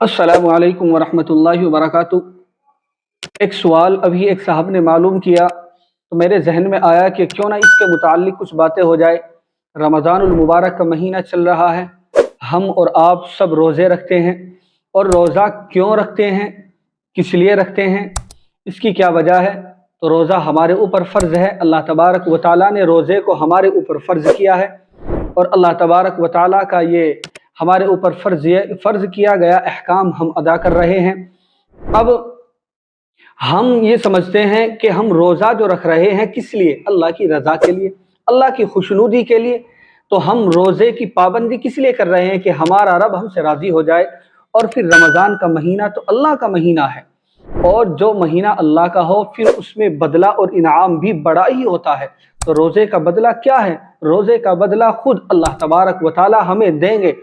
अस्सलामु अलैकुम वरहमतुल्लाहि वबरकातुहू। एक सवाल अभी एक साहब ने मालूम किया तो मेरे जहन में आया कि क्यों ना इसके मुताल्लिक कुछ बातें हो जाए। रमज़ानुल मुबारक का महीना चल रहा है, हम और आप सब रोज़े रखते हैं। और रोज़ा क्यों रखते हैं, किस लिए रखते हैं, इसकी क्या वजह है? तो रोज़ा हमारे ऊपर फ़र्ज़ है। अल्लाह तबारक व तआला ने रोज़े को हमारे ऊपर फ़र्ज़ किया है और अल्लाह तबारक व तआला का ये हमारे ऊपर फ़र्ज़ किया गया अहकाम हम अदा कर रहे हैं। अब हम ये समझते हैं कि हम रोज़ा जो रख रहे हैं किस लिए? अल्लाह की रज़ा के लिए, अल्लाह की खुशनुदी के लिए। तो हम रोज़े की पाबंदी किस लिए कर रहे हैं? कि हमारा रब हमसे राज़ी हो जाए। और फिर रमज़ान का महीना तो अल्लाह का महीना है, और जो महीना अल्लाह का हो फिर उसमें बदला और इनाम भी बड़ा ही होता है। तो रोज़े का बदला क्या है? रोज़े का बदला खुद अल्लाह तबारक व तआला हमें देंगे।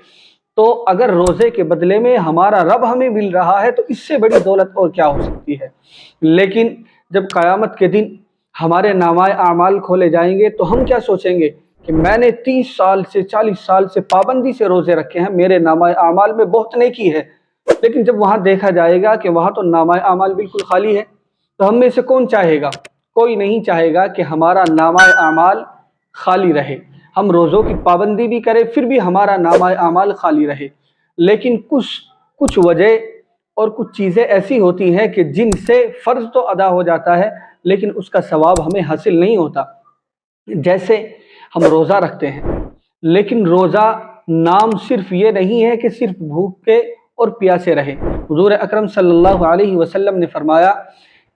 तो अगर रोज़े के बदले में हमारा रब हमें मिल रहा है तो इससे बड़ी दौलत और क्या हो सकती है। लेकिन जब क़यामत के दिन हमारे नामाए आमाल खोले जाएंगे तो हम क्या सोचेंगे कि मैंने 30 साल से 40 साल से पाबंदी से रोज़े रखे हैं, मेरे नामाए आमाल में बहुत नेकी है। लेकिन जब वहाँ देखा जाएगा कि वहाँ तो नामाए आमाल बिल्कुल खाली है, तो हम में से कौन चाहेगा? कोई नहीं चाहेगा कि हमारा नामाए आमाल खाली रहे। हम रोज़ों की पाबंदी भी करें फिर भी हमारा नामाए आमाल खाली रहे। लेकिन कुछ वजह और कुछ चीज़ें ऐसी होती हैं कि जिनसे फ़र्ज़ तो अदा हो जाता है लेकिन उसका सवाब हमें हासिल नहीं होता। जैसे हम रोज़ा रखते हैं, लेकिन रोज़ा नाम सिर्फ़ ये नहीं है कि सिर्फ़ भूखे और प्यासे रहे। हुज़ूर अकरम सल्लल्लाहु अलैहि वसल्लम ने फरमाया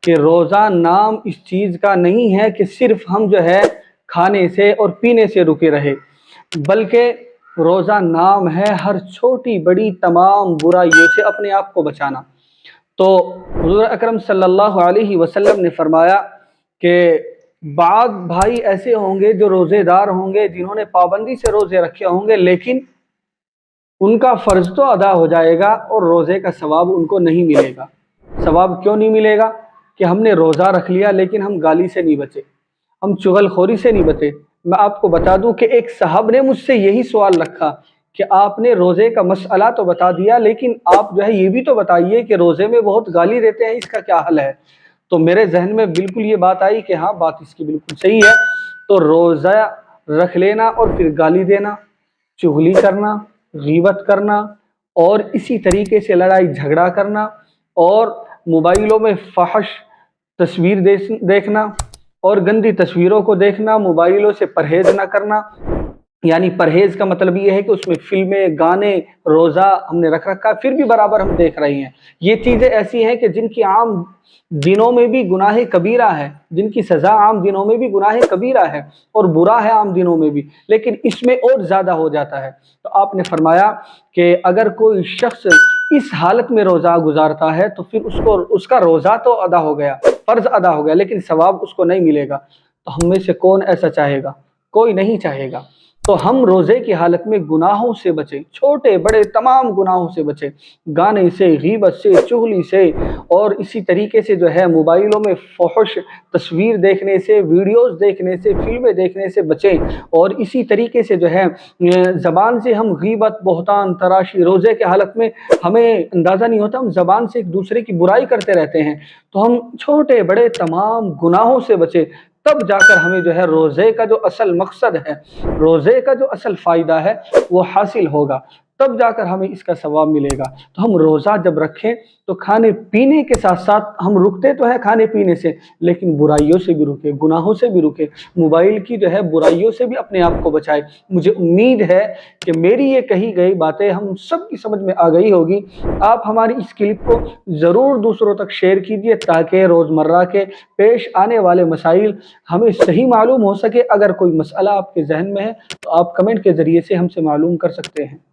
कि रोज़ा नाम इस चीज़ का नहीं है कि सिर्फ़ हम जो है खाने से और पीने से रुके रहे, बल्कि रोज़ा नाम है हर छोटी बड़ी तमाम बुराइयों से अपने आप को बचाना। तो हुज़ूर अकरम सल्लल्लाहु अलैहि वसल्लम ने फरमाया कि बाद भाई ऐसे होंगे जो रोज़ेदार होंगे, जिन्होंने पाबंदी से रोज़े रखे होंगे, लेकिन उनका फ़र्ज़ तो अदा हो जाएगा और रोज़े का सवाब उनको नहीं मिलेगा। सवाब क्यों नहीं मिलेगा? कि हमने रोज़ा रख लिया लेकिन हम गाली से नहीं बचे, हम चुगलखोरी से नहीं बचे। मैं आपको बता दूं कि एक साहब ने मुझसे यही सवाल रखा कि आपने रोज़े का मसला तो बता दिया, लेकिन आप जो है ये भी तो बताइए कि रोज़े में बहुत गाली देते हैं, इसका क्या हल है? तो मेरे जहन में बिल्कुल ये बात आई कि हाँ, बात इसकी बिल्कुल सही है। तो रोज़ा रख लेना और फिर गाली देना, चुगली करना, गीबत करना और इसी तरीके से लड़ाई झगड़ा करना और मोबाइलों में फ़ाहिश तस्वीर देखना और गंदी तस्वीरों को देखना, मोबाइलों से परहेज़ ना करना। यानी परहेज़ का मतलब ये है कि उसमें फ़िल्में, गाने, रोज़ा हमने रख रखा है फिर भी बराबर हम देख रहे हैं। ये चीज़ें ऐसी हैं कि जिनकी आम दिनों में भी गुनाह कबीरा है, जिनकी सज़ा आम दिनों में भी गुनाह कबीरा है और बुरा है आम दिनों में भी, लेकिन इसमें और ज़्यादा हो जाता है। तो आपने फरमाया कि अगर कोई शख्स इस हालत में रोज़ा गुजारता है तो फिर उसका रोज़ा तो अदा हो गया, फ़र्ज़ अदा हो गया, लेकिन सवाब उसको नहीं मिलेगा। तो हम में से कौन ऐसा चाहेगा? कोई नहीं चाहेगा। तो हम रोज़े की हालत में गुनाहों से बचें, छोटे बड़े तमाम गुनाहों से बचें, गाने से, गीबत से, चुगली से और इसी तरीके से जो है मोबाइलों में फ़ोहश तस्वीर देखने से, वीडियोज़ देखने से, फ़िल्में देखने से बचें। और इसी तरीके से जो है ज़बान से हम गीबत, बहतान, तराशी, रोज़े के हालत में हमें अंदाज़ा नहीं होता, हम ज़बान से एक दूसरे की बुराई करते रहते हैं। तो हम छोटे बड़े तमाम गुनाहों से बचें, तब जाकर हमें जो है रोज़े का जो असल मकसद है, रोज़े का जो असल फ़ायदा है वो हासिल होगा, तब जाकर हमें इसका सवाब मिलेगा। तो हम रोज़ा जब रखें तो खाने पीने के साथ साथ हम रुकते तो हैं खाने पीने से, लेकिन बुराइयों से भी रुके, गुनाहों से भी रुके, मोबाइल की जो है बुराइयों से भी अपने आप को बचाए। मुझे उम्मीद है कि मेरी ये कही गई बातें हम सब की समझ में आ गई होगी। आप हमारी इस क्लिप को ज़रूर दूसरों तक शेयर कीजिए ताकि रोज़मर्रा के पेश आने वाले मसाइल हमें सही मालूम हो सके। अगर कोई मसला आपके जहन में है तो आप कमेंट के ज़रिए से हमसे मालूम कर सकते हैं।